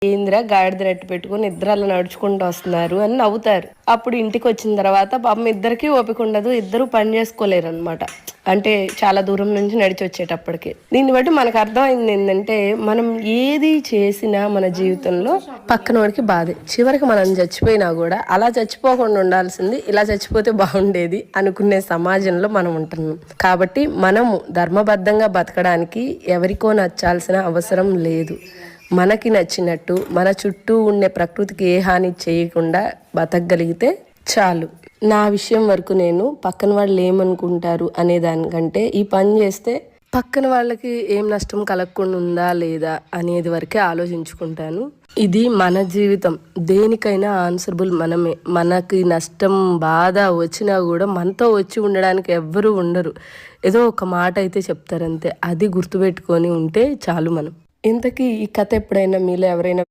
ఏందిరా గాడిద రెట్టు పెట్టుకుని ఇద్దరు అలా నడుచుకుంటూ వస్తున్నారు అని నవ్వుతారు. అప్పుడు ఇంటికి వచ్చిన తర్వాత పాపం ఇద్దరికి ఓపిక ఉండదు, ఇద్దరు పని చేసుకోలేరు అనమాట. అంటే చాలా దూరం నుంచి నడిచి వచ్చేటప్పటికి. దీన్ని బట్టి మనకు అర్థమైంది ఏంటంటే, మనం ఏది చేసినా మన జీవితంలో పక్కన వాడికి బాధే. చివరికి మనం చచ్చిపోయినా కూడా అలా చచ్చిపోకుండా ఉండాల్సింది ఇలా చచ్చిపోతే బాగుండేది అనుకునే సమాజంలో మనం ఉంటున్నాం. కాబట్టి మనము ధర్మబద్ధంగా బతకడానికి ఎవరికో నచ్చాల్సిన అవసరం లేదు. మనకి నచ్చినట్టు మన చుట్టూ ఉండే ప్రకృతికి ఏ హాని చేయకుండా బతకగలిగితే చాలు. నా విషయం వరకు నేను పక్కన వాళ్ళు ఏమనుకుంటారు అనే దానికంటే ఈ పని చేస్తే పక్కన వాళ్ళకి ఏం నష్టం కలగకుండా ఉందా లేదా అనేది వరకే ఆలోచించుకుంటాను. ఇది మన జీవితం, దేనికైనా ఆన్సరబుల్ మనమే. మనకి నష్టం బాధ వచ్చినా కూడా మనతో వచ్చి ఉండడానికి ఎవ్వరూ ఉండరు. ఏదో ఒక మాట అయితే చెప్తారంతే, అది గుర్తుపెట్టుకొని ఉంటే చాలు మనం. ఇంతకీ ఈ కథ ఎప్పుడైనా మీలో ఎవరైనా